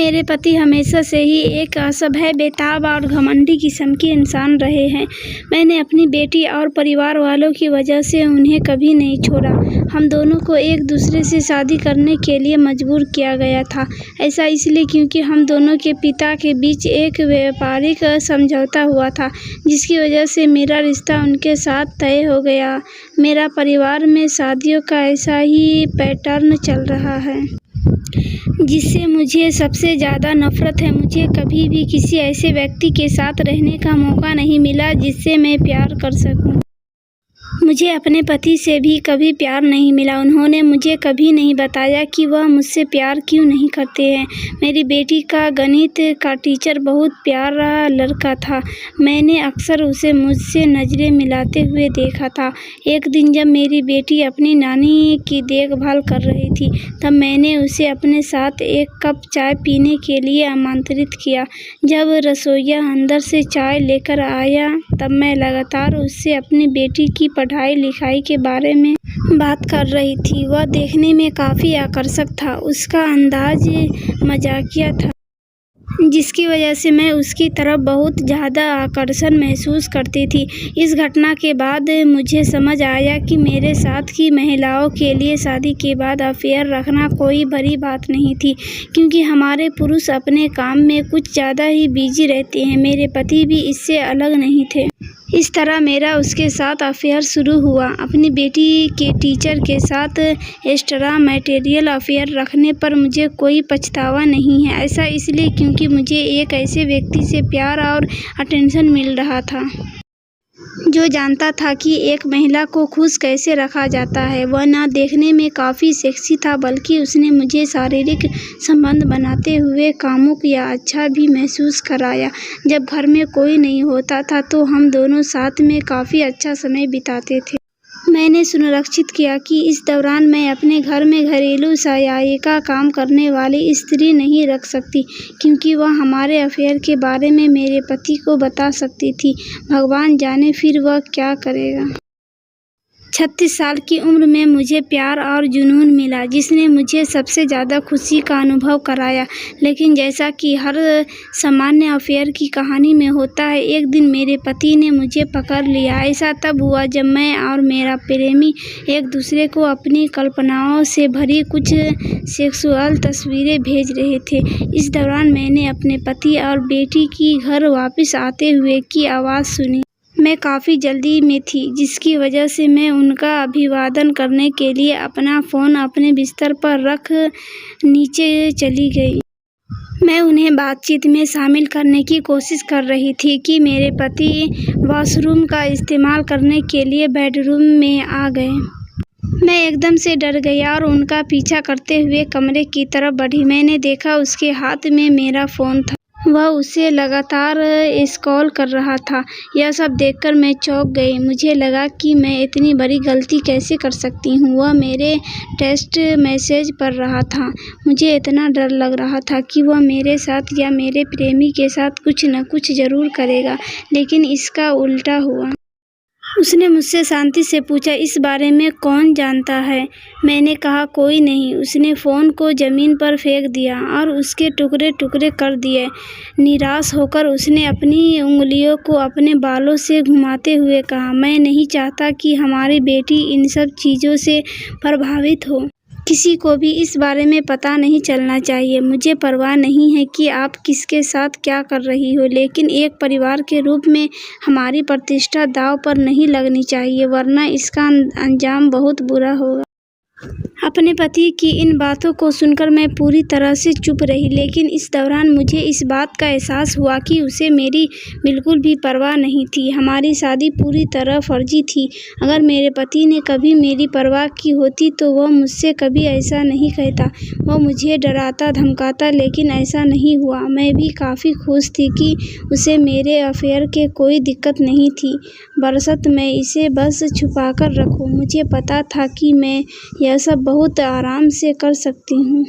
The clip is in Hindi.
मेरे पति हमेशा से ही एक असभ्य, बेताब और घमंडी किस्म के इंसान रहे हैं। मैंने अपनी बेटी और परिवार वालों की वजह से उन्हें कभी नहीं छोड़ा। हम दोनों को एक दूसरे से शादी करने के लिए मजबूर किया गया था। ऐसा इसलिए क्योंकि हम दोनों के पिता के बीच एक व्यापारिक समझौता हुआ था, जिसकी वजह से मेरा रिश्ता उनके साथ तय हो गया। मेरा परिवार में शादियों का ऐसा ही पैटर्न चल रहा है, जिससे मुझे सबसे ज़्यादा नफरत है। मुझे कभी भी किसी ऐसे व्यक्ति के साथ रहने का मौका नहीं मिला जिससे मैं प्यार कर सकूं। मुझे अपने पति से भी कभी प्यार नहीं मिला। उन्होंने मुझे कभी नहीं बताया कि वह मुझसे प्यार क्यों नहीं करते हैं। मेरी बेटी का गणित का टीचर बहुत प्यारा लड़का था। मैंने अक्सर उसे मुझसे नज़रें मिलाते हुए देखा था। एक दिन जब मेरी बेटी अपनी नानी की देखभाल कर रही थी, तब मैंने उसे अपने साथ एक कप चाय पीने के लिए आमंत्रित किया। जब रसोइया अंदर से चाय लेकर आया, तब मैं लगातार उससे अपनी बेटी की पढ़ाई लिखाई के बारे में बात कर रही थी। वह देखने में काफ़ी आकर्षक था। उसका अंदाज मजाकिया था, जिसकी वजह से मैं उसकी तरफ बहुत ज़्यादा आकर्षण महसूस करती थी। इस घटना के बाद मुझे समझ आया कि मेरे साथ की महिलाओं के लिए शादी के बाद अफेयर रखना कोई बड़ी बात नहीं थी, क्योंकि हमारे पुरुष अपने काम में कुछ ज़्यादा ही बिजी रहते हैं। मेरे पति भी इससे अलग नहीं थे। इस तरह मेरा उसके साथ अफेयर शुरू हुआ। अपनी बेटी के टीचर के साथ एक्स्ट्रा मैरिटल अफेयर रखने पर मुझे कोई पछतावा नहीं है। ऐसा इसलिए क्योंकि मुझे एक ऐसे व्यक्ति से प्यार और अटेंशन मिल रहा था जो जानता था कि एक महिला को खुश कैसे रखा जाता है। वह न देखने में काफ़ी सेक्सी था, बल्कि उसने मुझे शारीरिक संबंध बनाते हुए कामुक या अच्छा भी महसूस कराया। जब घर में कोई नहीं होता था तो हम दोनों साथ में काफ़ी अच्छा समय बिताते थे। मैंने सुनिश्चित किया कि इस दौरान मैं अपने घर में घरेलू सहायिका काम करने वाली स्त्री नहीं रख सकती, क्योंकि वह हमारे अफेयर के बारे में मेरे पति को बता सकती थी। भगवान जाने फिर वह क्या करेगा। 36 साल की उम्र में मुझे प्यार और जुनून मिला, जिसने मुझे सबसे ज़्यादा खुशी का अनुभव कराया। लेकिन जैसा कि हर सामान्य अफेयर की कहानी में होता है, एक दिन मेरे पति ने मुझे पकड़ लिया। ऐसा तब हुआ जब मैं और मेरा प्रेमी एक दूसरे को अपनी कल्पनाओं से भरी कुछ सेक्सुअल तस्वीरें भेज रहे थे। इस दौरान मैंने अपने पति और बेटी की घर वापस आते हुए की आवाज़ सुनी। मैं काफ़ी जल्दी में थी, जिसकी वजह से मैं उनका अभिवादन करने के लिए अपना फ़ोन अपने बिस्तर पर रख नीचे चली गई। मैं उन्हें बातचीत में शामिल करने की कोशिश कर रही थी कि मेरे पति वॉशरूम का इस्तेमाल करने के लिए बेडरूम में आ गए। मैं एकदम से डर गई और उनका पीछा करते हुए कमरे की तरफ बढ़ी। मैंने देखा उसके हाथ में मेरा फ़ोन था। वह उसे लगातार स्क्रॉल कर रहा था। यह सब देखकर मैं चौंक गई। मुझे लगा कि मैं इतनी बड़ी गलती कैसे कर सकती हूँ। वह मेरे टेक्स्ट मैसेज पढ़ रहा था। मुझे इतना डर लग रहा था कि वह मेरे साथ या मेरे प्रेमी के साथ कुछ न कुछ ज़रूर करेगा, लेकिन इसका उल्टा हुआ। उसने मुझसे शांति से पूछा, इस बारे में कौन जानता है? मैंने कहा, कोई नहीं। उसने फ़ोन को ज़मीन पर फेंक दिया और उसके टुकड़े टुकड़े कर दिए। निराश होकर उसने अपनी उंगलियों को अपने बालों से घुमाते हुए कहा, मैं नहीं चाहता कि हमारी बेटी इन सब चीज़ों से प्रभावित हो। किसी को भी इस बारे में पता नहीं चलना चाहिए। मुझे परवाह नहीं है कि आप किसके साथ क्या कर रही हो, लेकिन एक परिवार के रूप में हमारी प्रतिष्ठा दांव पर नहीं लगनी चाहिए, वरना इसका अंजाम बहुत बुरा होगा। अपने पति की इन बातों को सुनकर मैं पूरी तरह से चुप रही, लेकिन इस दौरान मुझे इस बात का एहसास हुआ कि उसे मेरी बिल्कुल भी परवाह नहीं थी। हमारी शादी पूरी तरह फर्जी थी। अगर मेरे पति ने कभी मेरी परवाह की होती तो वह मुझसे कभी ऐसा नहीं कहता। वह मुझे डराता धमकाता, लेकिन ऐसा नहीं हुआ। मैं भी काफ़ी खुश थी कि उसे मेरे अफेयर के कोई दिक्कत नहीं थी, बशर्ते मैं इसे बस छुपाकर रखूं। मुझे पता था कि मैं यह सब बहुत आराम से कर सकती हूँ।